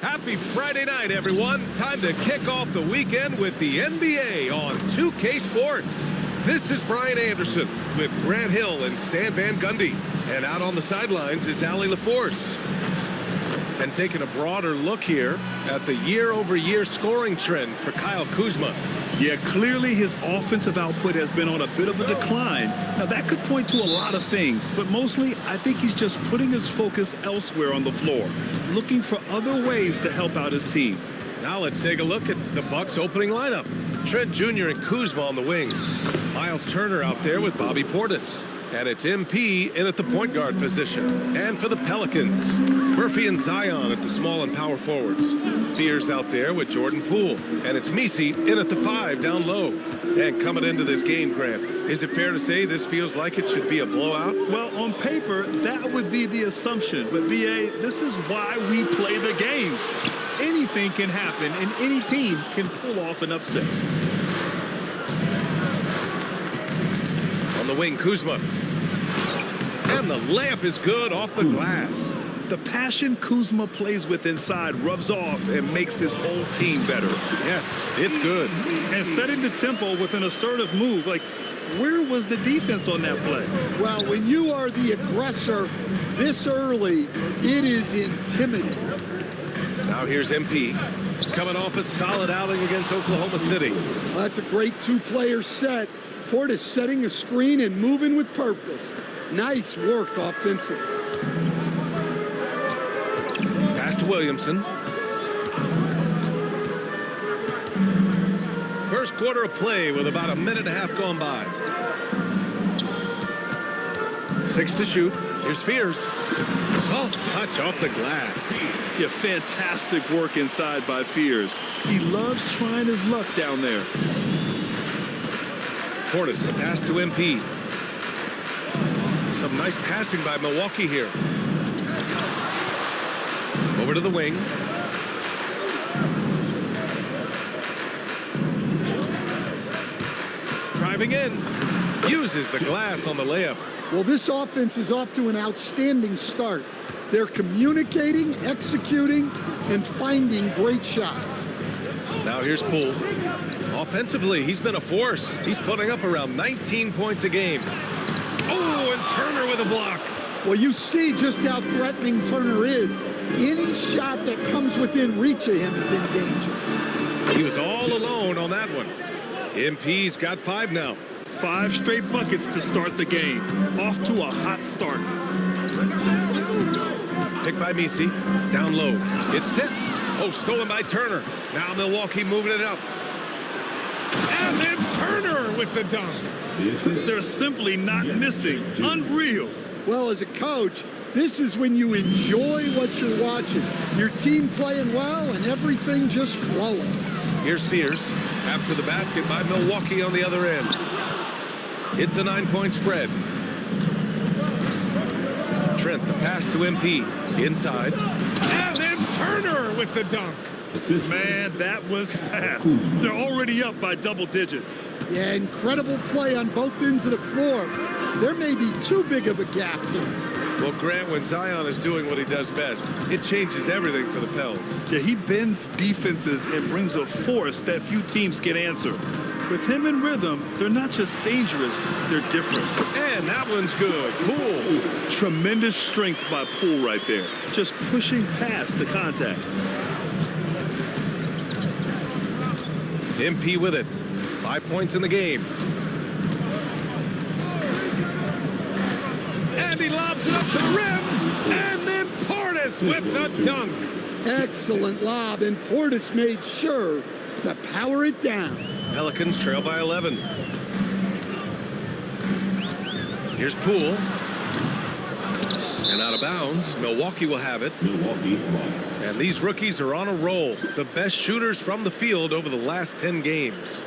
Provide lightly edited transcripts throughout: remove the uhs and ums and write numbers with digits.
Happy Friday night, everyone. Time to kick off the weekend with the NBA on 2K Sports. This is Brian Anderson with Grant Hill and Stan Van Gundy. And out on the sidelines is Allie LaForce. And taking a broader look here at the year-over-year scoring trend for Kyle Kuzma. Yeah, clearly his offensive output has been on a bit of a decline. Now, that could point to a lot of things, but mostly I think he's just putting his focus elsewhere on the floor, looking for other ways to help out his team. Now let's take a look at the Bucks opening lineup. Trent Jr. and Kuzma on the wings. Miles Turner out there with Bobby Portis. And it's MP in at the point guard position. And for the Pelicans, Murphy and Zion at the small and power forwards. Fears out there with Jordan Poole. And it's Misi in at the 5 down low. And coming into this game, Grant, is it fair to say this feels like it should be a blowout? Well, on paper, that would be the assumption. But, B.A., this is why we play the games. Anything can happen, and any team can pull off an upset. On the wing, Kuzma. And the layup is good off the glass. The passion Kuzma plays with inside rubs off and makes his whole team better. Yes, it's good. And setting the tempo with an assertive move. Like, where was the defense on that play? Well, when you are the aggressor this early, it is intimidating. Now here's MP. Coming off a solid outing against Oklahoma City. Well, that's a great two-player set. Portis setting a screen and moving with purpose. Nice work offensively. Pass to Williamson. First quarter of play with about a minute and a half gone by. 6 to shoot. Here's Fears. Soft touch off the glass. Yeah, fantastic work inside by Fears. He loves trying his luck down there. Portis, the pass to MP. Some nice passing by Milwaukee here. Over to the wing. Driving in. Uses the glass on the layup. Well, this offense is off to an outstanding start. They're communicating, executing, and finding great shots. Now here's Poole. Offensively, he's been a force. He's putting up around 19 points a game. Oh, and Turner with a block. Well, you see just how threatening Turner is. Any shot that comes within reach of him is in danger. He was all alone on that one. MP's got 5 now. 5 straight buckets to start the game. Off to a hot start. Picked by Misi. Down low. It's tipped. Oh, stolen by Turner. Now Milwaukee moving it up. And then Turner with the dunk. They're simply not missing. Unreal. Well, as a coach, this is when you enjoy what you're watching. Your team playing well and everything just flowing. Here's Fears. After the basket by Milwaukee on the other end. It's a 9-point spread. Trent, the pass to MP. Inside. And then Turner with the dunk. Man, that was fast. They're already up by double digits. Yeah, incredible play on both ends of the floor. There may be too big of a gap here. Well, Grant, when Zion is doing what he does best, it changes everything for the Pels. Yeah, he bends defenses and brings a force that few teams can answer. With him in rhythm, they're not just dangerous, they're different. And that one's good. Poole. Tremendous strength by Poole right there. Just pushing past the contact. MP with it. 5 points in the game. And he lobs it up to the rim. And then Portis with the dunk. Excellent lob, and Portis made sure to power it down. Pelicans trail by 11. Here's Poole. And out of bounds. Milwaukee will have it. And these rookies are on a roll. The best shooters from the field over the last 10 games.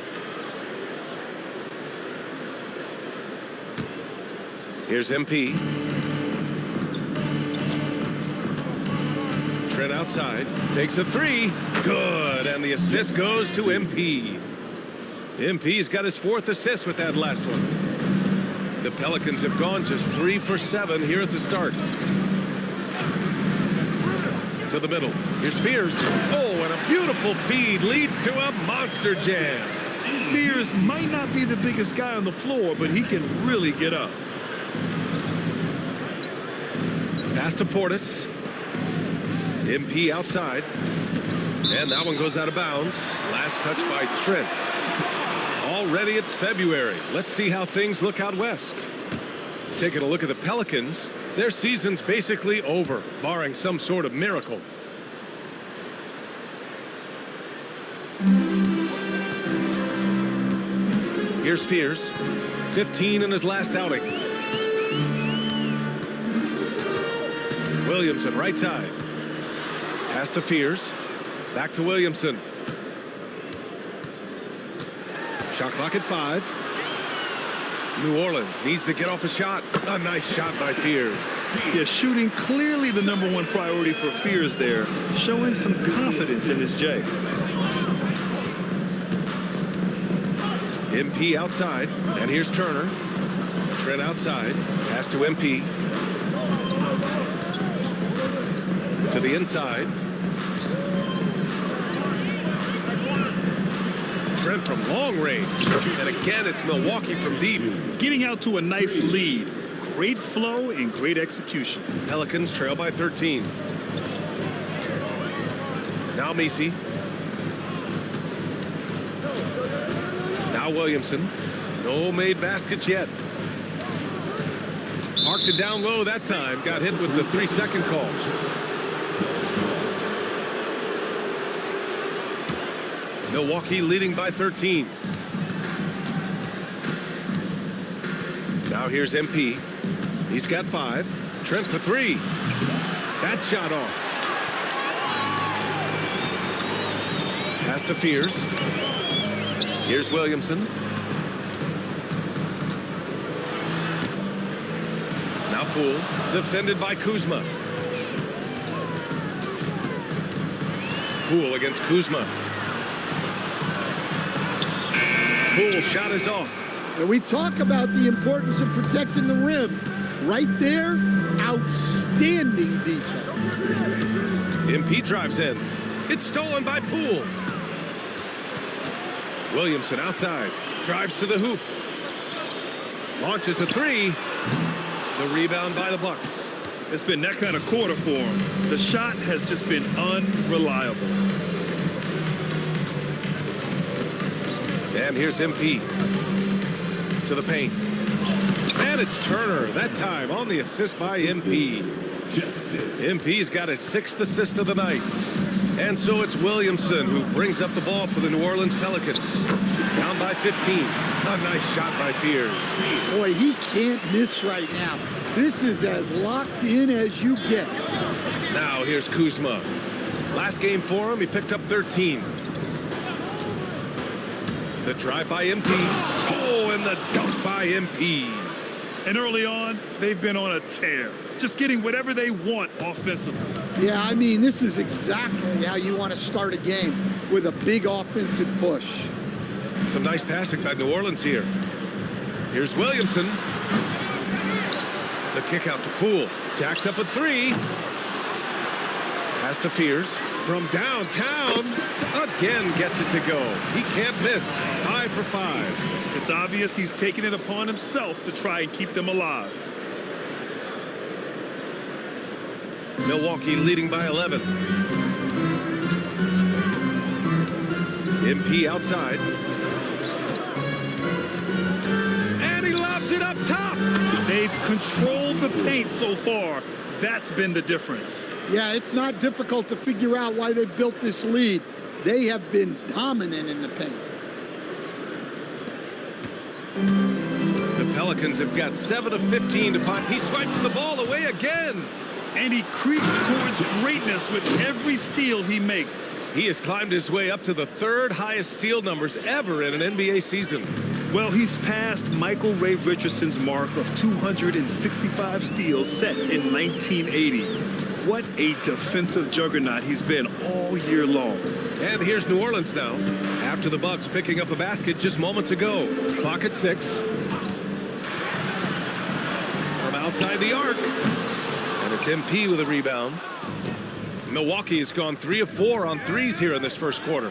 Here's MP. Trent outside. Takes a 3. Good. And the assist goes to MP. MP's got his 4th assist with that last one. The Pelicans have gone just 3 for 7 here at the start. To the middle. Here's Fears. Oh, and a beautiful feed leads to a monster jam. Fears might not be the biggest guy on the floor, but he can really get up. Pass to Portis. MP outside. And that one goes out of bounds. Last touch by Trent. Already it's February. Let's see how things look out west. Taking a look at the Pelicans. Their season's basically over, barring some sort of miracle. Here's Fears. 15 in his last outing. Williamson, right side. Pass to Fears. Back to Williamson. Shot clock at 5. New Orleans needs to get off a shot. A nice shot by Fears. Yeah, shooting clearly the #1 priority for Fears there, showing some confidence in his J. MP outside, and here's Turner. Trent outside, pass to MP. To the inside. Trent from long range. And again, it's Milwaukee from deep. Getting out to a nice lead. Great flow and great execution. Pelicans trail by 13. Now Messi. Now Williamson. No made baskets yet. Parked it down low that time. Got hit with the 3-second call. Milwaukee leading by 13. Now here's MP. He's got 5. Trent for 3. That shot off. Pass to Fears. Here's Williamson. Now Poole. Defended by Kuzma. Poole against Kuzma. Poole shot is off. And we talk about the importance of protecting the rim. Right there, outstanding defense. MP drives in. It's stolen by Poole. Williamson outside. Drives to the hoop. Launches a 3. The rebound by the Bucks. It's been that kind of quarter for him. The shot has just been unreliable. And here's MP. To the paint. And it's Turner, that time on the assist by MP. MP's got his 6th assist of the night. And so it's Williamson who brings up the ball for the New Orleans Pelicans. Down by 15. A nice shot by Fears. Boy, he can't miss right now. This is as locked in as you get. Now here's Kuzma. Last game for him, he picked up 13. The drive by MP. Oh, and the dunk by MP. And early on, they've been on a tear. Just getting whatever they want offensively. Yeah, I mean, this is exactly how you want to start a game, with a big offensive push. Some nice passing by New Orleans here. Here's Williamson. The kick out to Poole. Jacks up a 3. Pass to Fears. From downtown. Again gets it to go. He can't miss. 5 for 5. It's obvious he's taking it upon himself to try and keep them alive. Milwaukee leading by 11. MP outside. And he lobs it up top. They've controlled the paint so far. That's been the difference. Yeah, it's not difficult to figure out why they built this lead. They have been dominant in the paint. The Pelicans have got 7 of 15 to 5. He swipes the ball away again. And he creeps towards greatness with every steal he makes. He has climbed his way up to the 3rd highest steal numbers ever in an NBA season. Well, he's passed Michael Ray Richardson's mark of 265 steals set in 1980. What a defensive juggernaut he's been all year long. And here's New Orleans now, after the Bucks picking up a basket just moments ago. Clock at 6. From outside the arc. And it's MP with a rebound. Milwaukee has gone 3 of 4 on threes here in this first quarter.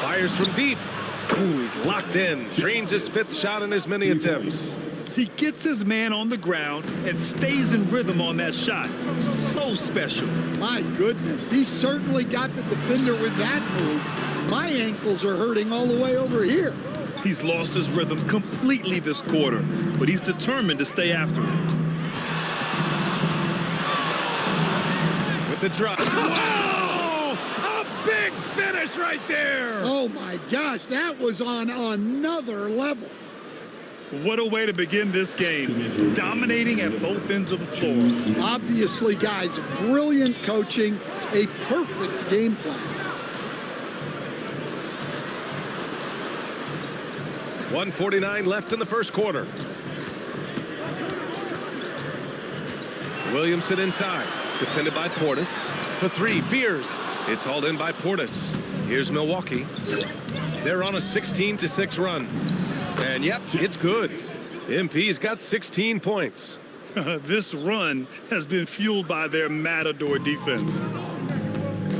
Fires from deep. Ooh, he's locked in. Drains his 5th shot in as many attempts. He gets his man on the ground and stays in rhythm on that shot. So special. My goodness, he certainly got the defender with that move. My ankles are hurting all the way over here. He's lost his rhythm completely this quarter, but he's determined to stay after it. With the drop. Whoa! A big finish right there! Oh my gosh, that was on another level. What a way to begin this game. Dominating at both ends of the floor. Obviously, guys, brilliant coaching, a perfect game plan. 1:49 left in the first quarter. Williamson inside. Defended by Portis. For 3, Fears. It's hauled in by Portis. Here's Milwaukee. They're on a 16-6 run. And yep, it's good. MP's got 16 points. This run has been fueled by their matador defense.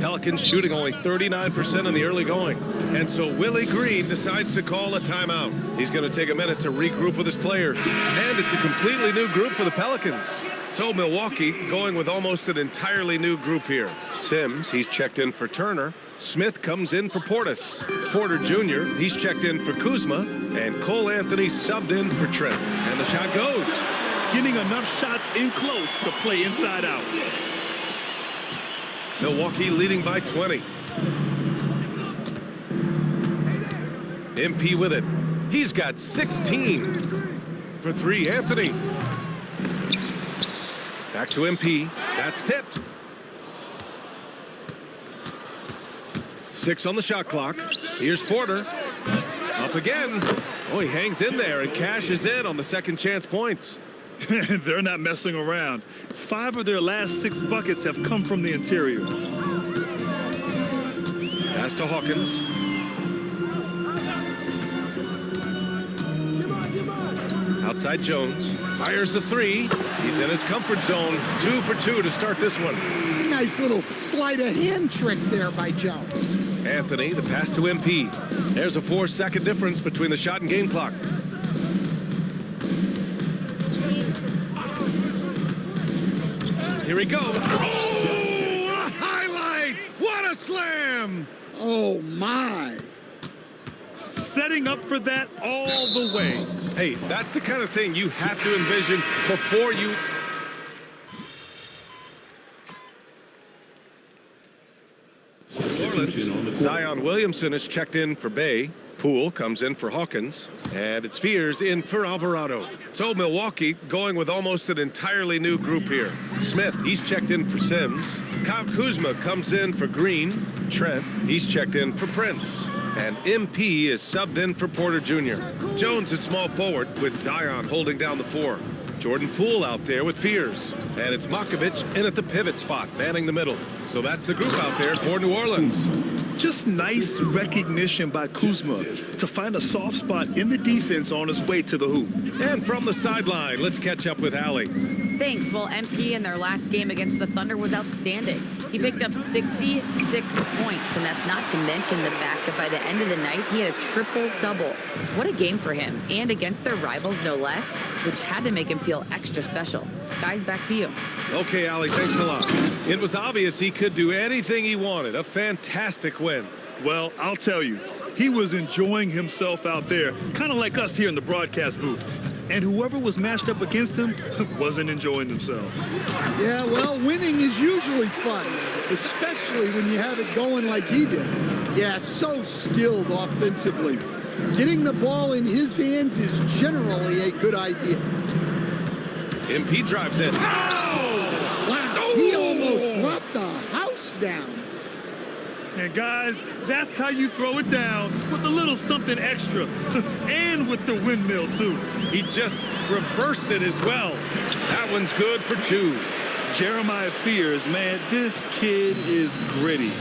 Pelicans shooting only 39% in the early going. And so Willie Green decides to call a timeout. He's going to take a minute to regroup with his players. And it's a completely new group for the Pelicans. So Milwaukee going with almost an entirely new group here. Sims, he's checked in for Turner. Smith comes in for Portis. Porter Jr., he's checked in for Kuzma. And Cole Anthony subbed in for Trent. And the shot goes. Getting enough shots in close to play inside out. Milwaukee leading by 20. MP with it. He's got 16. For 3, Anthony. Back to MP. That's tipped. 6 on the shot clock. Here's Porter. Up again. Oh, he hangs in there and cashes in on the second chance points. They're not messing around. 5 of their last 6 buckets have come from the interior. Pass to Hawkins. Outside Jones. Fires the 3. He's in his comfort zone. 2 for 2 to start this one. It's a nice little sleight of hand trick there by Jones. Anthony, the pass to MP. There's a 4-second difference between the shot and game clock. Here he goes. Oh, a highlight! What a slam! Oh, my. Setting up for that all the way. Hey, that's the kind of thing you have to envision before you... Zion Williamson is checked in for Bay. Poole comes in for Hawkins. And it's Fears in for Alvarado. So Milwaukee going with almost an entirely new group here. Smith, he's checked in for Sims. Kyle Kuzma comes in for Green. Trent, he's checked in for Prince. And MP is subbed in for Porter Jr. Jones at small forward with Zion holding down the 4. Jordan Poole out there with Fears. And it's Makovich in at the pivot spot, manning the middle. So that's the group out there for New Orleans. Just nice recognition by Kuzma to find a soft spot in the defense on his way to the hoop. And from the sideline, let's catch up with Allie. Thanks. Well, MP in their last game against the Thunder was outstanding. He picked up 66 points, and that's not to mention the fact that by the end of the night, he had a triple-double. What a game for him, and against their rivals, no less, which had to make him feel extra special. Guys, back to you. Okay, Allie, thanks a lot. It was obvious he could do anything he wanted. A fantastic win. Well, I'll tell you, he was enjoying himself out there, kind of like us here in the broadcast booth. And whoever was matched up against him wasn't enjoying themselves. Yeah, well, winning is usually fun, especially when you have it going like he did. Yeah, so skilled offensively. Getting the ball in his hands is generally a good idea. MP drives in. Oh! Wow, he almost brought the house down. And guys, that's how you throw it down, with a little something extra. And with the windmill, too. He just reversed it as well. That one's good for 2. Jeremiah Fears, man, this kid is gritty.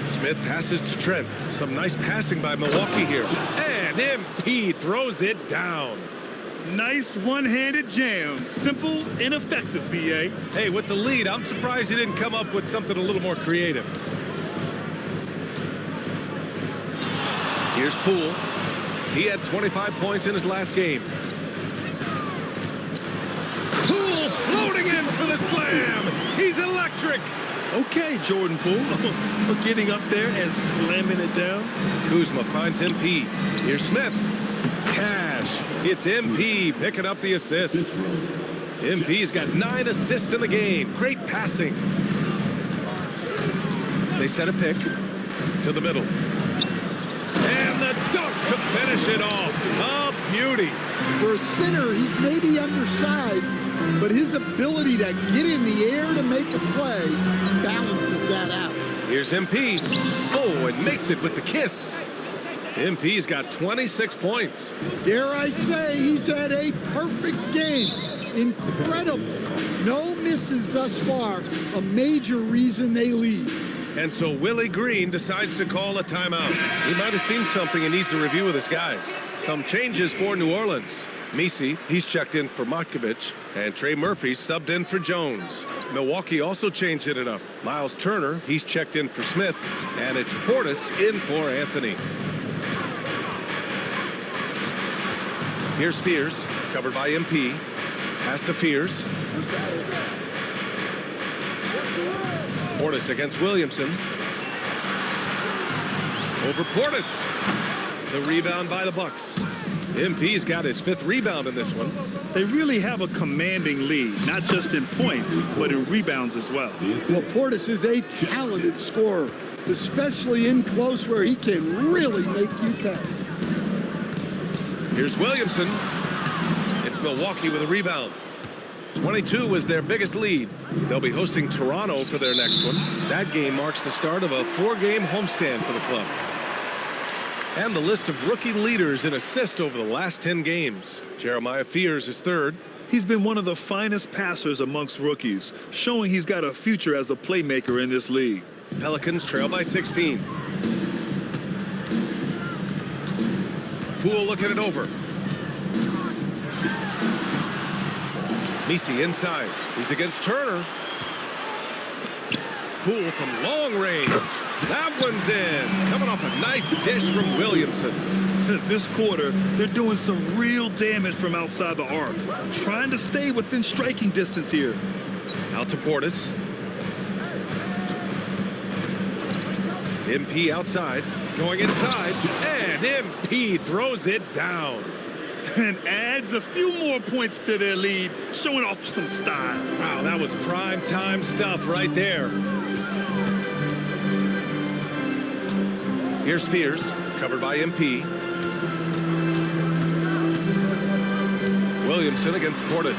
Smith passes to Trent. Some nice passing by Milwaukee here. And MP throws it down. Nice one-handed jam. Simple and effective, B.A. Hey, with the lead, I'm surprised he didn't come up with something a little more creative. Here's Poole. He had 25 points in his last game. Poole floating in for the slam. He's electric. Okay, Jordan Poole. Getting up there and slamming it down. Kuzma finds MP. Here's Smith. Cash. It's MP picking up the assist. MP's got 9 assists in the game. Great passing. They set a pick to the middle. And the dunk to finish it off. A beauty. For a center, he's maybe undersized, but his ability to get in the air to make a play balances that out. Here's MP. Oh, and makes it with the kiss. MP's got 26 points. Dare I say he's had a perfect game. Incredible. No misses thus far. A major reason they lead. And so Willie Green decides to call a timeout. He might have seen something and needs to review with his guys. Some changes for New Orleans. Misi, he's checked in for Matkovich, and Trey Murphy subbed in for Jones. Milwaukee also changed it up. Miles Turner, he's checked in for Smith, and it's Portis in for Anthony. Here's Fears, covered by MP. Pass to Fears. Portis against Williamson. Over Portis. The rebound by the Bucks. MP's got his 5th rebound in this one. They really have a commanding lead, not just in points, but in rebounds as well. Well, Portis is a talented scorer, especially in close where he can really make you pay. Here's Williamson. It's Milwaukee with a rebound. 22 was their biggest lead. They'll be hosting Toronto for their next one. That game marks the start of a 4-game homestand for the club. And the list of rookie leaders in assists over the last 10 games. Jeremiah Fears is 3rd. He's been one of the finest passers amongst rookies, showing he's got a future as a playmaker in this league. Pelicans trail by 16. Poole looking it over. Misi inside. He's against Turner. Poole from long range. That one's in. Coming off a nice dish from Williamson. This quarter, they're doing some real damage from outside the arc. Trying to stay within striking distance here. Out to Portis. MP outside. Going inside. And MP throws it down. And adds a few more points to their lead, showing off some style. Wow, that was prime time stuff right there. Here's Fears, covered by MP. Williamson against Portis.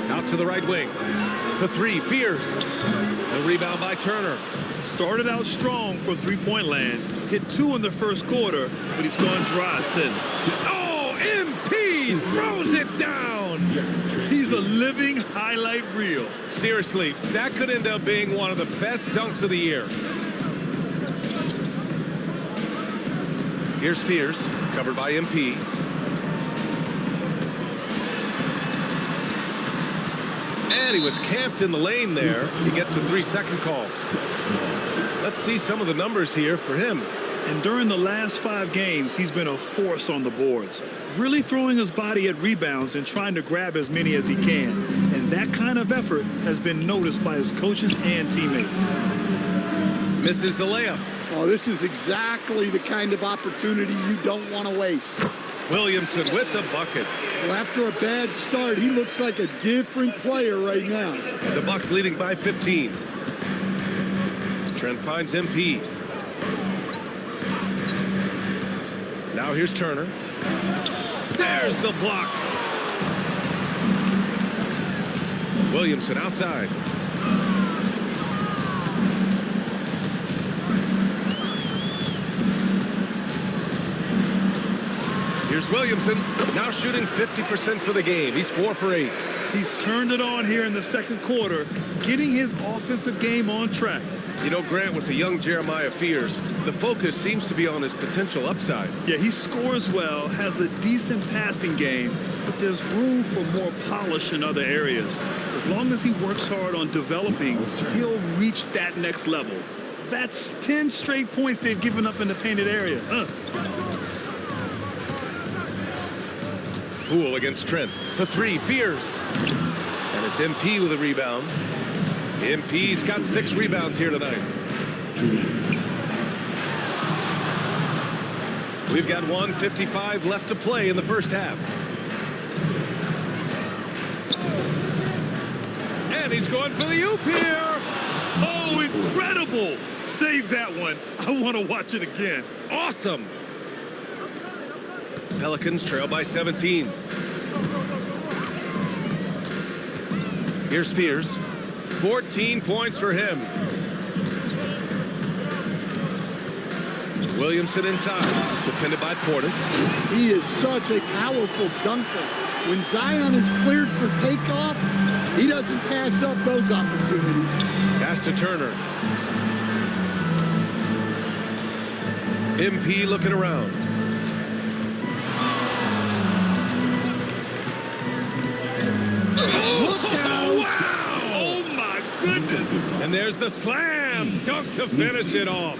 Out to the right wing. For 3, Fears. The rebound by Turner. Started out strong from three-point land. Hit 2 in the first quarter, but he's gone dry since. Oh, MP throws it down. He's a living highlight reel. Seriously, that could end up being one of the best dunks of the year. Here's Fears, covered by MP. And he was camped in the lane there. He gets a 3-second call. Let's see some of the numbers here for him. And during the last 5 games, he's been a force on the boards, really throwing his body at rebounds and trying to grab as many as he can. And that kind of effort has been noticed by his coaches and teammates. Misses the layup. Oh, this is exactly the kind of opportunity you don't want to waste. Williamson with the bucket. Well, after a bad start, he looks like a different player right now. The Bucks leading by 15. Trent finds MP. Now here's Turner. There's the block. Williamson outside. Here's Williamson, now shooting 50% for the game. He's 4 for 8. He's turned it on here in the second quarter, getting his offensive game on track. You know, Grant, with the young Jeremiah Fears, the focus seems to be on his potential upside. Yeah, he scores well, has a decent passing game, but there's room for more polish in other areas. As long as he works hard on developing, he'll reach that next level. That's 10 straight points they've given up in the painted area. Poole against Trent for three. Fears. And it's MP with a rebound. MP's got 6 rebounds here tonight. We've got 1:55 left to play in the first half. And he's going for the oop here. Oh, incredible! Save that one. I want to watch it again. Awesome. Pelicans trail by 17. Here's Fears. 14 points for him. Williamson inside, defended by Portis. He is such a powerful dunker. When Zion is cleared for takeoff, he doesn't pass up those opportunities. Pass to Turner. MP looking around. Look out! Wow! Oh, my goodness! And there's the slam dunk to finish it off.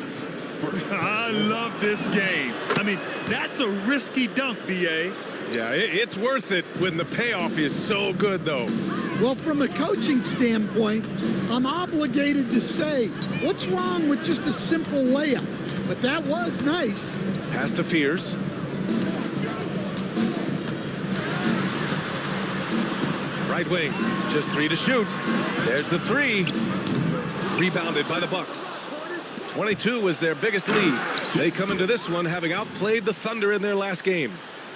I love this game. I mean, that's a risky dunk, B.A. Yeah, it's worth it when the payoff is so good, though. Well, from a coaching standpoint, I'm obligated to say, what's wrong with just a simple layup? But that was nice. Pass to Fears. Right wing, just 3 to shoot. There's the 3. Rebounded by the Bucks. 22 was their biggest lead. They come into this one having outplayed the Thunder in their last game.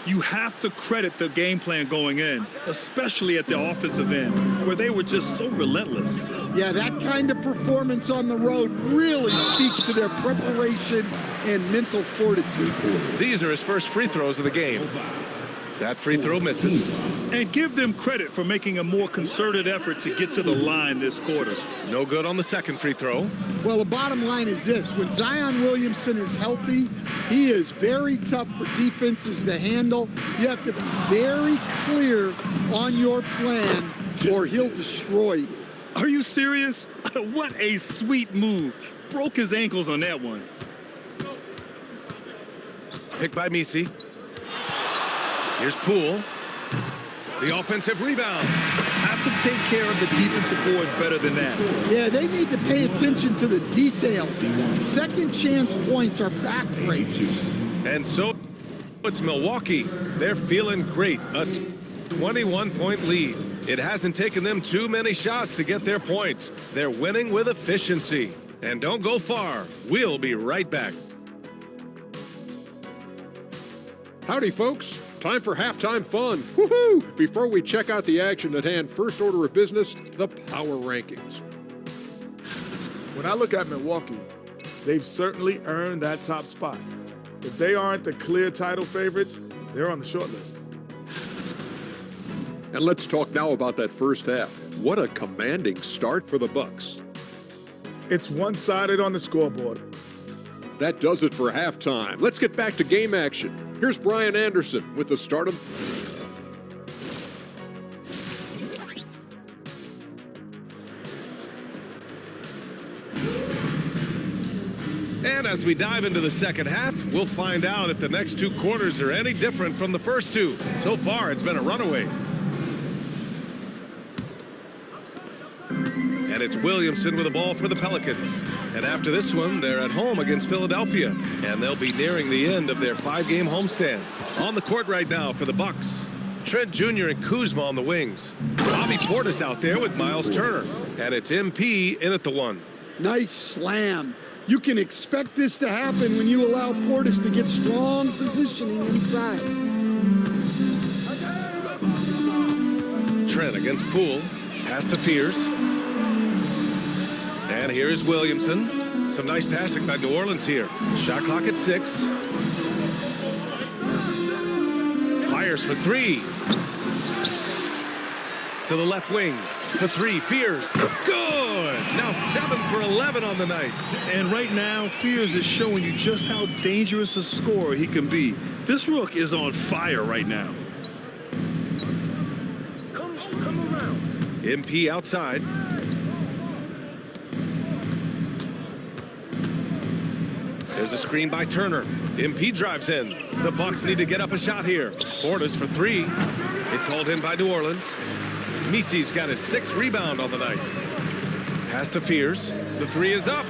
You have to credit the game plan going in, especially at the offensive end, where they were just so relentless. Yeah, that kind of performance on the road really speaks to their preparation and mental fortitude. These are his first free throws of the game. That free throw misses. And give them credit for making a more concerted effort to get to the line this quarter. No good on the second free throw. Well, the bottom line is this. When Zion Williamson is healthy, he is very tough for defenses to handle. You have to be very clear on your plan or he'll destroy you. Are you serious? What a sweet move. Broke his ankles on that one. Picked by Misi. Here's Poole. The offensive rebound. Have to take care of the defensive boards better than that. Yeah, they need to pay attention to the details. Second chance points are backbreaking. And so it's Milwaukee. They're feeling great. A 21-point lead. It hasn't taken them too many shots to get their points. They're winning with efficiency. And don't go far. We'll be right back. Howdy, folks. Time for halftime fun. Woohoo! Before we check out the action at hand, first order of business, the power rankings. When I look at Milwaukee, they've certainly earned that top spot. If they aren't the clear title favorites, they're on the short list. And let's talk now about that first half. What a commanding start for the Bucks. It's one-sided on the scoreboard. That does it for halftime. Let's get back to game action. Here's Brian Anderson with the start of... And as we dive into the second half, we'll find out if the next 2 quarters are any different from the first 2. So far, it's been a runaway. And it's Williamson with the ball for the Pelicans. And after this one, they're at home against Philadelphia. And they'll be nearing the end of their 5-game homestand. On the court right now for the Bucks, Trent Jr. and Kuzma on the wings. Bobby Portis out there with Miles Turner. And it's MP in at the 1. Nice slam. You can expect this to happen when you allow Portis to get strong positioning inside. Trent against Poole. Pass to Fears. And here's Williamson. Some nice passing by New Orleans here. Shot clock at 6. Fires for 3. To the left wing. For three, Fears. Good! Now 7 for 11 on the night. And right now, Fears is showing you just how dangerous a scorer he can be. This rook is on fire right now. Come around. MP outside. There's a screen by Turner. MP drives in. The Bucks need to get up a shot here. Portis for three. It's hauled in by New Orleans. Misi's got his 6th rebound on the night. Pass to Fears. The three is up.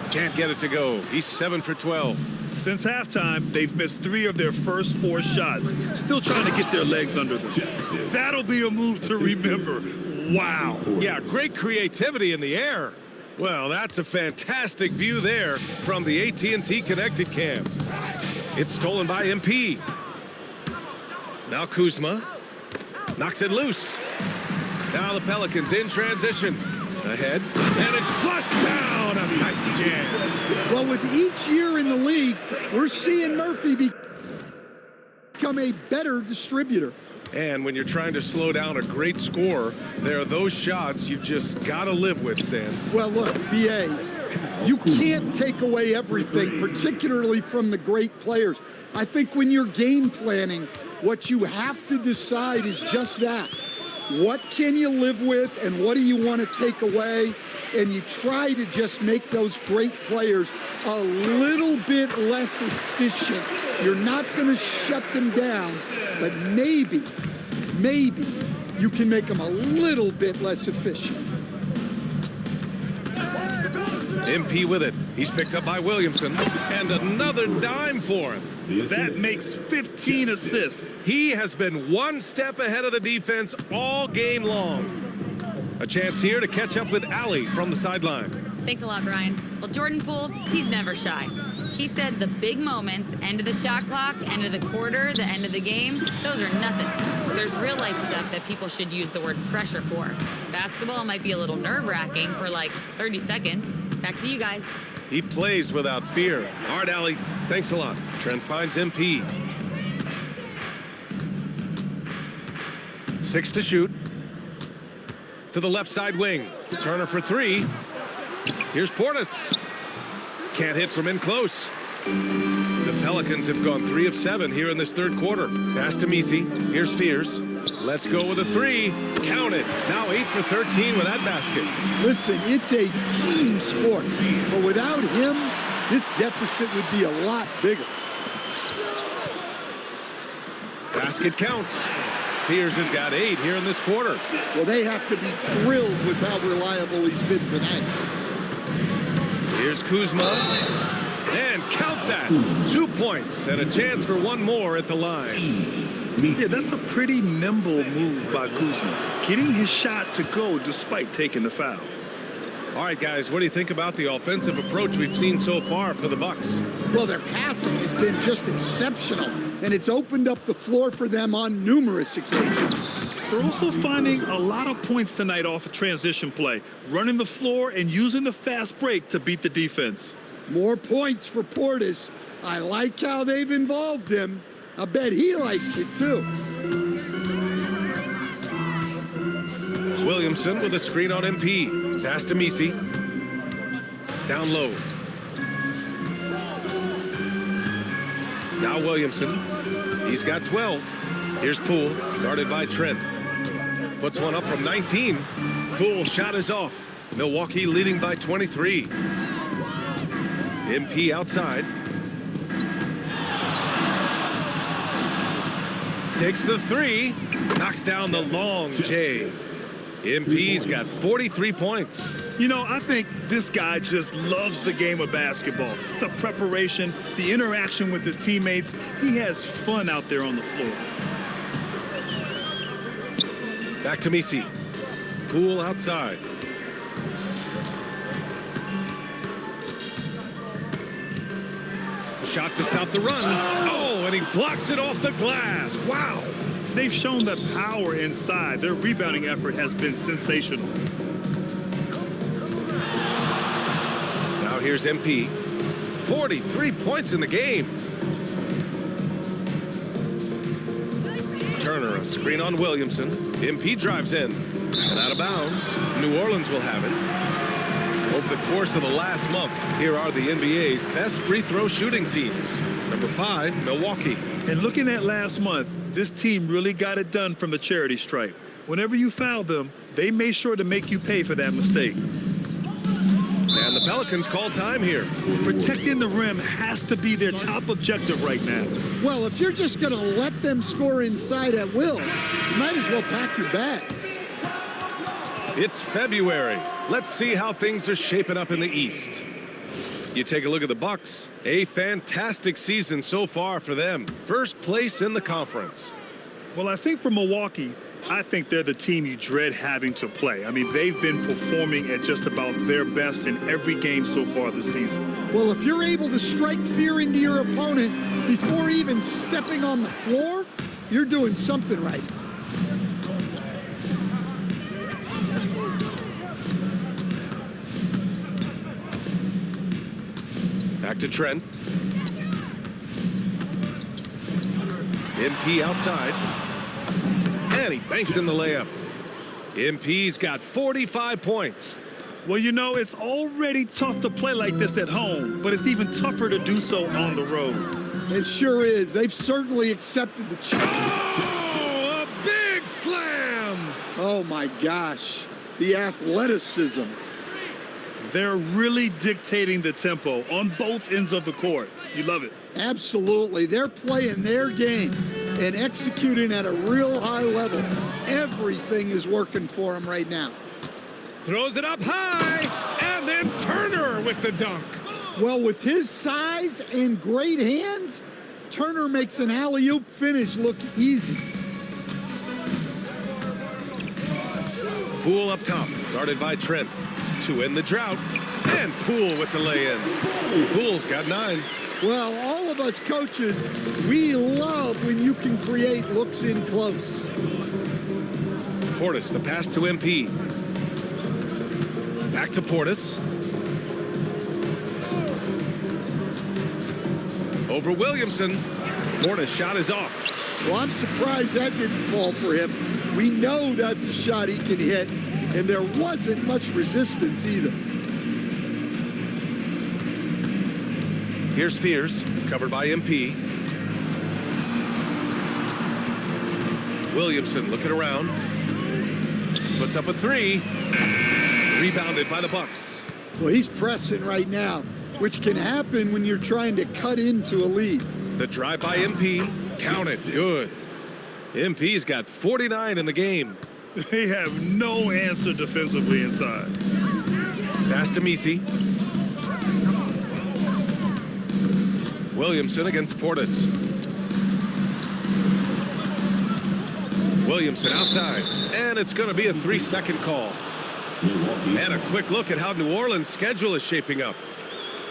Can't get it to go. He's 7 for 12. Since halftime, they've missed 3 of their first 4 shots. Still trying to get their legs under them. That'll be a move to remember. Wow. Yeah, great creativity in the air. Well, that's a fantastic view there from the AT&T Connected Cam. It's stolen by MP. Now Kuzma knocks it loose. Now the Pelicans in transition. Ahead, and it's flushed down. A nice jam. Well, with each year in the league, we're seeing Murphy become a better distributor. And when you're trying to slow down a great scorer, there are those shots you've just got to live with, Stan. Well, look, B.A., you can't take away everything, particularly from the great players. I think when you're game planning, what you have to decide is just that. What can you live with and what do you want to take away? And you try to just make those great players a little bit less efficient. You're not going to shut them down, but maybe you can make them a little bit less efficient. MP with it. He's picked up by Williamson. And another dime for him. That makes 15 assists. He has been one step ahead of the defense all game long. A chance here to catch up with Allie from the sideline. Thanks a lot, Brian. Well, Jordan Poole, he's never shy. He said the big moments, end of the shot clock, end of the quarter, the end of the game, those are nothing. There's real life stuff that people should use the word pressure for. Basketball might be a little nerve-wracking for like 30 seconds. Back to you guys. He plays without fear. All right, Allie, thanks a lot. Trent finds MP. 6 to shoot. To the left side wing. Turner for three. Here's Portis. Can't hit from in close. The Pelicans have gone 3 of 7 here in this third quarter. Pass to Misi. Here's Fears. Let's go with a three. Count it. Now 8 for 13 with that basket. Listen, it's a team sport, but without him, this deficit would be a lot bigger. Basket counts. Fears has got 8 here in this quarter. Well, they have to be thrilled with how reliable he's been tonight. Here's Kuzma. And count that. 2 points and a chance for one more at the line. Yeah, that's a pretty nimble move by Kuzma, getting his shot to go despite taking the foul. All right, guys, what do you think about the offensive approach we've seen so far for the Bucks? Well, their passing has been just exceptional, and it's opened up the floor for them on numerous occasions. They're also finding a lot of points tonight off of transition play, running the floor and using the fast break to beat the defense. More points for Portis. I like how they've involved him. I bet he likes it, too. Williamson with a screen on MP. Pass to Misi. Down low. Now Williamson. He's got 12. Here's Poole, guarded by Trent. Puts one up from 19. Poole's shot is off. Milwaukee leading by 23. MP outside. Takes the three. Knocks down the long J. MP's got 43 points. You know, I think this guy just loves the game of basketball. The preparation, the interaction with his teammates. He has fun out there on the floor. Back to Misi. Poole outside. Shot to stop the run. Oh, and he blocks it off the glass. Wow. They've shown the power inside. Their rebounding effort has been sensational. Now here's MP. 43 points in the game. Turner, a Screen on Williamson. MP drives in. And out of bounds. New Orleans will have it. Over the course of the last month, here are the NBA's best free throw shooting teams. Number 5, Milwaukee. And looking at last month, this team really got it done from the charity stripe. Whenever you foul them, they made sure to make you pay for that mistake. And the Pelicans call time here. Protecting the rim has to be their top objective right now. Well, if you're just going to let them score inside at will, you might as well pack your bags. It's February. Let's see how things are shaping up in the East. You take a look at the Bucks. A fantastic season so far for them. First place in the conference. Well, I think for Milwaukee, I think they're the team you dread having to play. I mean, they've been performing at just about their best in every game so far this season. Well, if you're able to strike fear into your opponent before even stepping on the floor, you're doing something right. Back to Trent. MP outside. And he banks in the layup. MP's got 45 points. Well, you know, it's already tough to play like this at home, but it's even tougher to do so on the road. It sure is. They've certainly accepted the challenge. Oh, a big slam! Oh, my gosh. The athleticism. They're really dictating the tempo on both ends of the court. You love it. Absolutely. They're playing their game and executing at a real high level. Everything is working for them right now. Throws it up high, and then Turner with the dunk. Well, with his size and great hands, Turner makes an alley-oop finish look easy. Poole up top, guarded by Trent. To end the drought, and Poole with the lay-in. Poole's got 9. Well, all of us coaches, we love when you can create looks in close. Portis, the pass to MP. Back to Portis. Over Williamson. Portis' shot is off. Well, I'm surprised that didn't fall for him. We know that's a shot he can hit, and there wasn't much resistance either. Here's Fears, covered by MP. Williamson looking around. Puts up a 3. Rebounded by the Bucks. Well, he's pressing right now, which can happen when you're trying to cut into a lead. The drive by MP. Counted. Good. MP's got 49 in the game. They have no answer defensively inside. Pass to Misi. Williamson against Portis. Williamson outside. And it's going to be a 3-second call. And a quick look at how New Orleans' schedule is shaping up.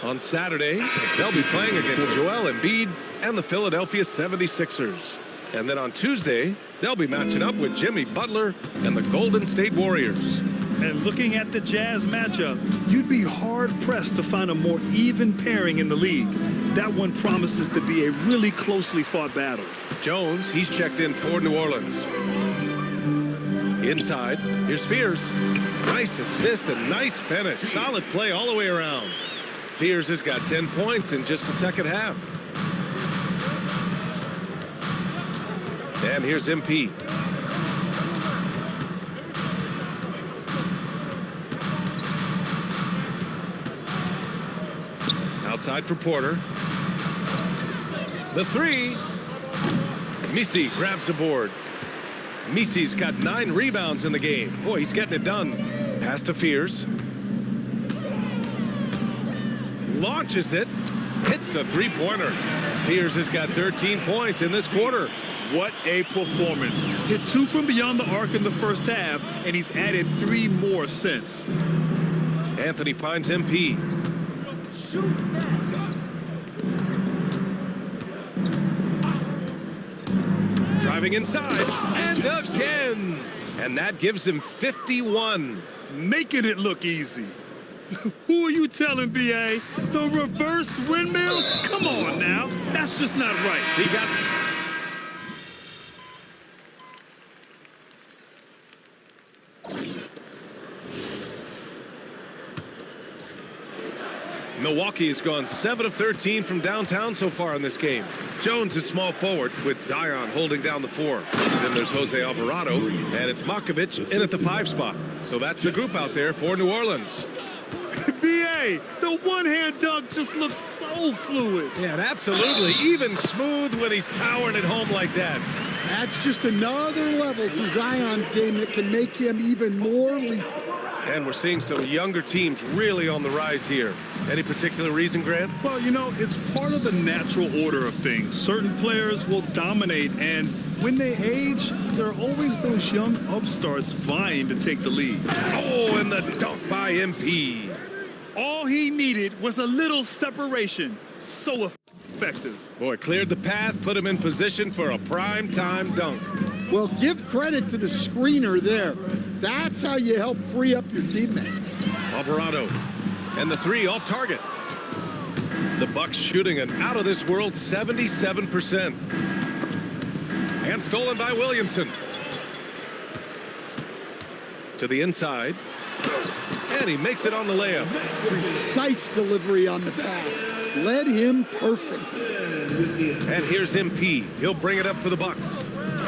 On Saturday, they'll be playing against Joel Embiid and the Philadelphia 76ers. And then on Tuesday, they'll be matching up with Jimmy Butler and the Golden State Warriors. And looking at the Jazz matchup, you'd be hard-pressed to find a more even pairing in the league. That one promises to be a really closely fought battle. Jones, he's checked in for New Orleans. Inside, here's Fears. Nice assist and nice finish. Solid play all the way around. Fears has got 10 points in just the second half. And here's MP. Outside for Porter. The 3. Misi grabs the board. Misi's got 9 rebounds in the game. Boy, he's getting it done. Pass to Fears. Launches it. Hits a 3-pointer. Fears has got 13 points in this quarter. What a performance. Hit 2 from beyond the arc in the first half, and he's added 3 more since. Anthony finds MP. Driving inside, and again. And that gives him 51. Making it look easy. Who are you telling, B.A.? The reverse windmill? Come on now. That's just not right. He got... Milwaukee's gone 7 of 13 from downtown so far in this game. Jones at small forward with Zion holding down the 4. Then there's Jose Alvarado, and it's Makovich in at the 5 spot. So that's the group out there for New Orleans. B.A., the one-hand dunk just looks so fluid. Yeah, absolutely. Even smooth when he's powering it home like that. That's just another level to Zion's game that can make him even more lethal. And we're seeing some younger teams really on the rise here. Any particular reason, Grant? Well, you know, it's part of the natural order of things. Certain players will dominate, and when they age, there are always those young upstarts vying to take the lead. Oh, and the dunk by MP. All he needed was a little separation. So effective. Boy, cleared the path, put him in position for a prime-time dunk. Well, give credit to the screener there. That's how you help free up your teammates. Alvarado, and the 3 off target. The Bucks shooting an out-of-this-world 77%. And stolen by Williamson. To the inside. And he makes it on the layup. Precise delivery on the pass. Led him perfect. And here's MP. He'll bring it up for the Bucks.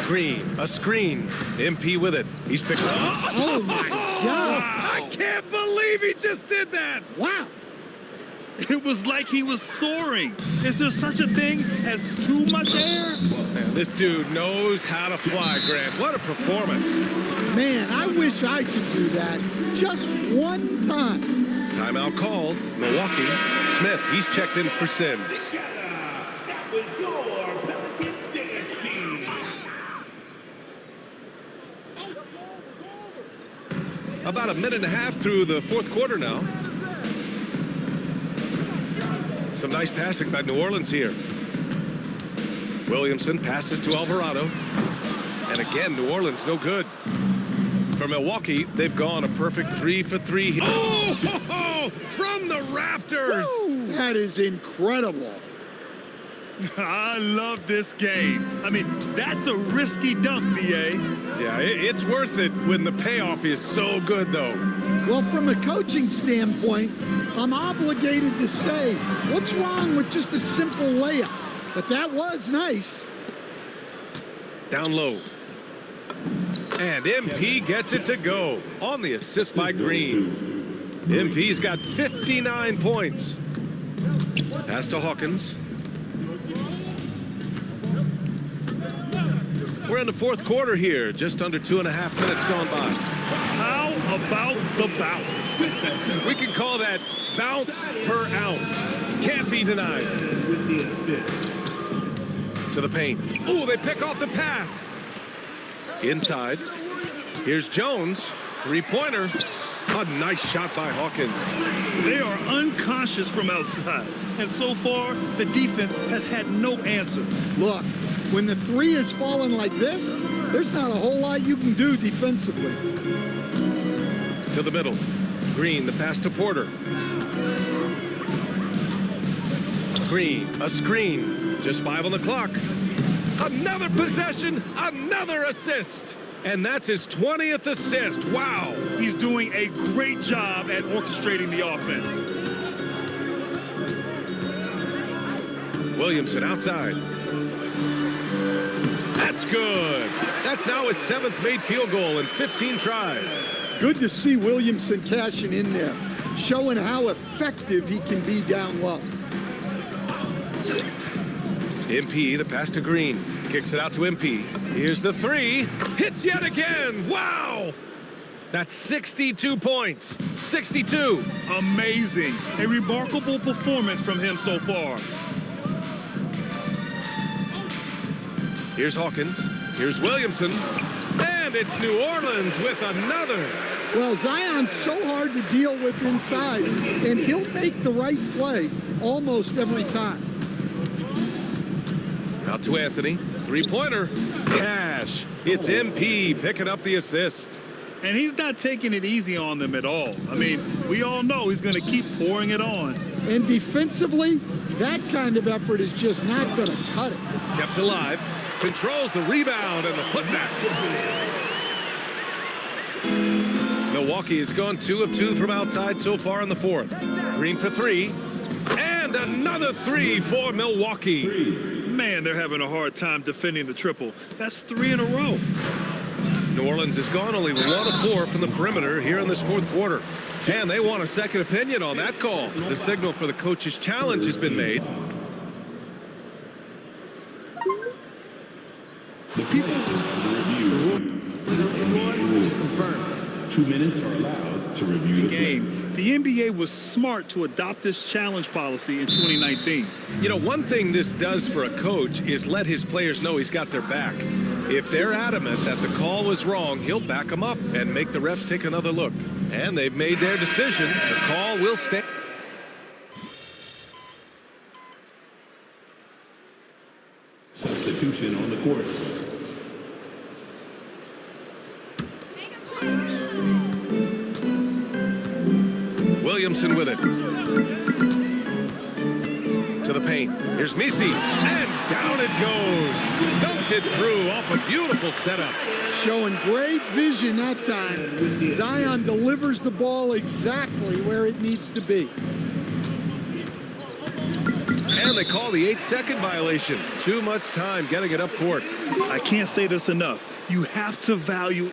Green, a screen. MP with it. He's picked up. Oh, my God. I can't believe he just did that. Wow. It was like he was soaring. Is there such a thing as too much air? Man, this dude knows how to fly, Grant. What a performance. Man, I wish I could do that just one time. Timeout called. Milwaukee. Smith, he's checked in for Sims. About a minute and a half through the 4th quarter now. Some nice passing by New Orleans here. Williamson passes to Alvarado. And again, New Orleans no good. For Milwaukee, they've gone a perfect 3 for 3. Oh, from the rafters. Woo, that is incredible. I love this game. I mean, that's a risky dunk, B.A. Yeah, it's worth it when the payoff is so good, though. Well, from a coaching standpoint, I'm obligated to say, what's wrong with just a simple layup? But that was nice. Down low. And MP gets it to go on the assist by Green. MP's got 59 points. Pass to Hawkins. We're in the 4th quarter here, just under 2.5 minutes gone by. How about the bounce? We can call that bounce per ounce. Can't be denied. To the paint. Oh, they pick off the pass. Inside. Here's Jones. 3-pointer. A nice shot by Hawkins. They are unconscious from outside. And so far, the defense has had no answer. Look, when the 3 is falling like this, there's not a whole lot you can do defensively. To the middle. Green, the pass to Porter. Green, a screen. Just 5 on the clock. Another possession, another assist. And that's his 20th assist. Wow. He's doing a great job at orchestrating the offense. Williamson outside. That's good. That's now his 7th made field goal in 15 tries. Good to see Williamson cashing in there, showing how effective he can be down low. MP, the pass to Green. Kicks it out to MP. Here's the 3. Hits yet again. Wow. That's 62 points. 62. Amazing. A remarkable performance from him so far. Here's Hawkins. Here's Williamson. And it's New Orleans with another. Well, Zion's so hard to deal with inside, and he'll make the right play almost every time. Out to Anthony. 3-pointer. Cash. It's MP picking up the assist. And he's not taking it easy on them at all. I mean, we all know he's going to keep pouring it on. And defensively, that kind of effort is just not going to cut it. Kept alive. Controls the rebound and the putback. Milwaukee has gone 2 of 2 from outside so far in the 4th. Green for 3. And another three for Milwaukee. Man, they're having a hard time defending the triple. That's 3 in a row. New Orleans has gone only 1 of 4 from the perimeter here in this fourth quarter. And they want a second opinion on that call. The signal for the coach's challenge has been made. The people review is confirmed. 2 minutes are allowed to review the Game. The NBA was smart to adopt this challenge policy in 2019. You know, one thing this does for a coach is let his players know he's got their back. If they're adamant that the call was wrong, he'll back them up and make the refs take another look. And they've made their decision. The call will stand. substitution on the court. Williamson with it. To the paint. Here's Misi. And down it goes. Dunked it through off a beautiful setup. Showing great vision that time. Zion delivers the ball exactly where it needs to be. And they call the 8-second violation. Too much time getting it up court. I can't say this enough. You have to value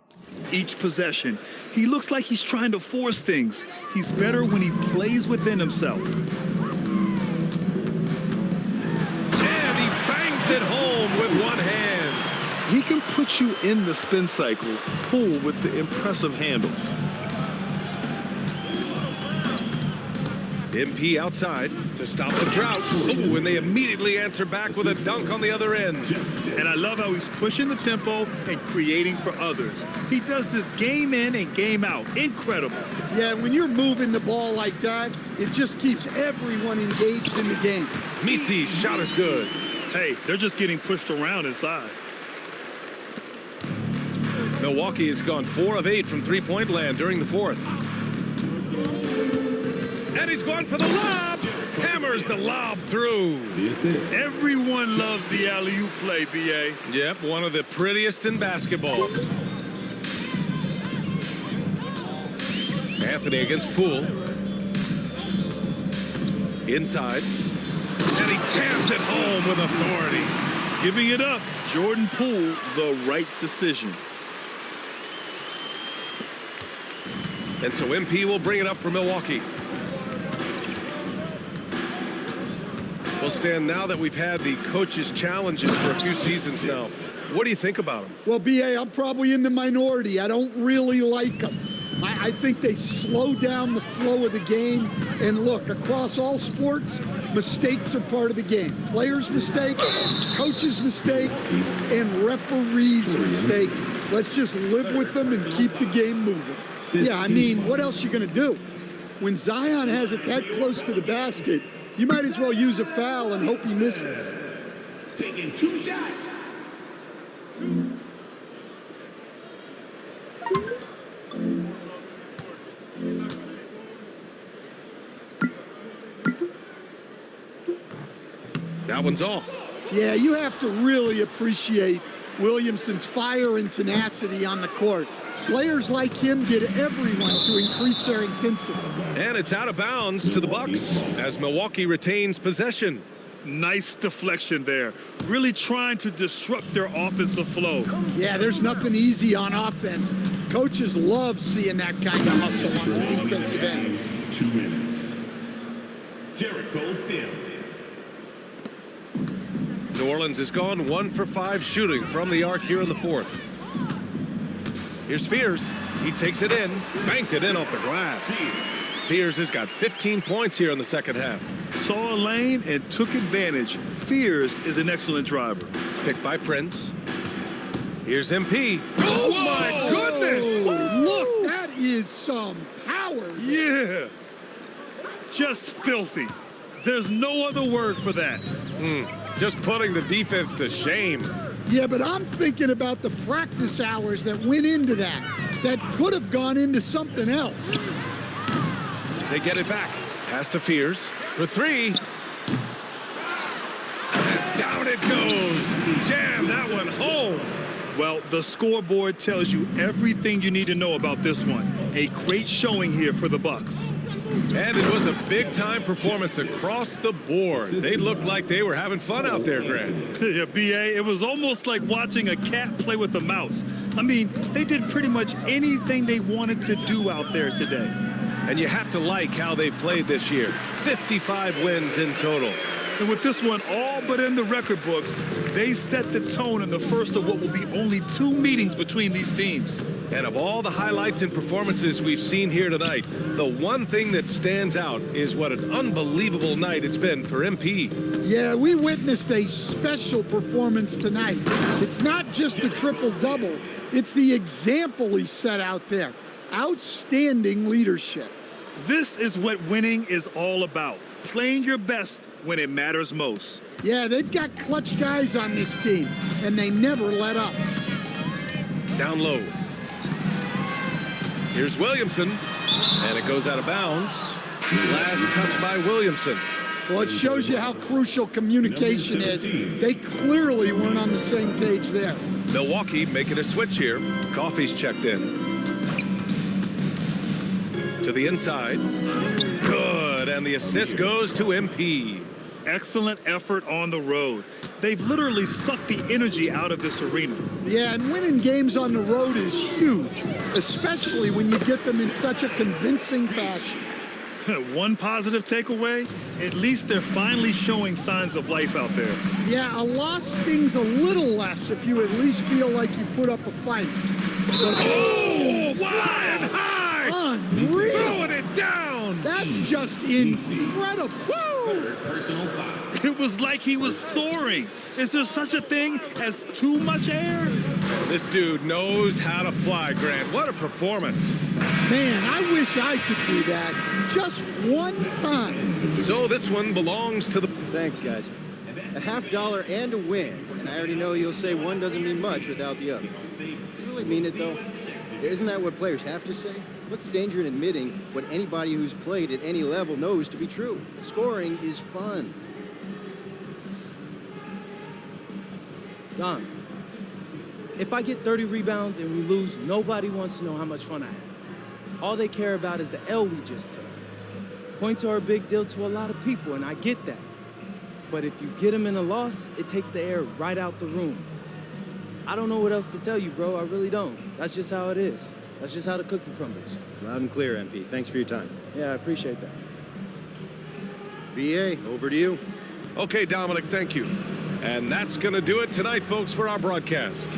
each possession. He looks like he's trying to force things. He's better when he plays within himself. And he bangs it home with one hand. He can put you in the spin cycle, pull with the impressive handles. MP outside to stop the drought. Ooh, and they immediately answer back with a dunk on the other end. And I love how he's pushing the tempo and creating for others. He does this game in and game out. Incredible. Yeah, when you're moving the ball like that, it just keeps everyone engaged in the game. Misi's shot is good. Hey, they're just getting pushed around inside. Milwaukee has gone 4 of 8 from three-point land during the fourth. And he's going for the lob. Hammers the lob through. Everyone loves the alley-oop play, B.A. Yep, one of the prettiest in basketball. Anthony against Poole. Inside. And he jams it home with authority. Giving it up, Jordan Poole, the right decision. And so MP will bring it up for Milwaukee. We'll stand now that we've had the coaches' challenges for a few seasons now. What do you think about them? Well, B.A., I'm probably in the minority. I don't really like them. I think they slow down the flow of the game. And look, across all sports, mistakes are part of the game. Players' mistakes, coaches' mistakes, and referees' mistakes. Let's just live with them and keep the game moving. Yeah, I mean, what else you going to do? When Zion has it that close to the basket, you might as well use a foul and hope he misses. Taking 2 shots. That one's off. Yeah, you have to really appreciate Williamson's fire and tenacity on the court. Players like him get everyone to increase their intensity. And it's out of bounds to the Bucks as Milwaukee retains possession. Nice deflection there. Really trying to disrupt their offensive flow. Yeah, there's nothing easy on offense. Coaches love seeing that kind of hustle on the defensive end. 2 minutes. Jericho Sims. New Orleans has gone 1 for 5 shooting from the arc here in the fourth. Here's Fears. He takes it in, banked it in off the glass. Fears has got 15 points here in the second half. Saw a lane and took advantage. Fears is an excellent driver. Picked by Prince. Here's MP. Oh, my goodness! Look, that is some power. Yeah. Just filthy. There's no other word for that. Just putting the defense to shame. Yeah, but I'm thinking about the practice hours that went into that. That could have gone into something else. They get it back. Pass to Fears for 3. And down it goes. Jam that one home. Well, the scoreboard tells you everything you need to know about this one. A great showing here for the Bucks. And it was a big-time performance across the board. They looked like they were having fun out there, Grant. Yeah, B.A., it was almost like watching a cat play with a mouse. I mean, they did pretty much anything they wanted to do out there today. And you have to like how they played this year. 55 wins in total. And with this one all but in the record books, they set the tone in the first of what will be only 2 meetings between these teams. And of all the highlights and performances we've seen here tonight, the one thing that stands out is what an unbelievable night it's been for MP. Yeah, we witnessed a special performance tonight. It's not just the triple-double, it's the example he set out there. Outstanding leadership. This is what winning is all about. Playing your best when it matters most. Yeah, they've got clutch guys on this team, and they never let up. Down low. Here's Williamson, and it goes out of bounds. Last touch by Williamson. Well, it shows you how crucial communication is. They clearly weren't on the same page there. Milwaukee making a switch here. Coffey's checked in. To the inside. Good, and the assist goes to MP. Excellent effort on the road. They've literally sucked the energy out of this arena. Yeah, and winning games on the road is huge, especially when you get them in such a convincing fashion. One positive takeaway, at least they're finally showing signs of life out there. Yeah, a loss stings a little less if you at least feel like you put up a fight. Oh, flying high! Unreal! Throwing it down! That's just incredible! Woo! It was like he was soaring. Is there such a thing as too much air? This dude knows how to fly, Grant. What a performance. Man, I wish I could do that just one time. So this one belongs to the... Thanks, guys. A $50 and a win. And I already know you'll say one doesn't mean much without the other. You really mean it, though? Isn't that what players have to say? What's the danger in admitting what anybody who's played at any level knows to be true? Scoring is fun. Don, if I get 30 rebounds and we lose, nobody wants to know how much fun I had. All they care about is the L we just took. Points are a big deal to a lot of people, and I get that. But if you get them in a loss, it takes the air right out the room. I don't know what else to tell you, bro. I really don't. That's just how it is. That's just how the cookie crumbles. Loud and clear, MP. Thanks for your time. Yeah, I appreciate that. BA, over to you. Okay, Dominic, thank you. And that's going to do it tonight, folks, for our broadcast.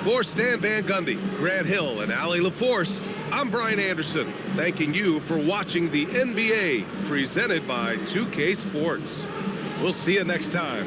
For Stan Van Gundy, Grant Hill, and Allie LaForce, I'm Brian Anderson, thanking you for watching the NBA presented by 2K Sports. We'll see you next time.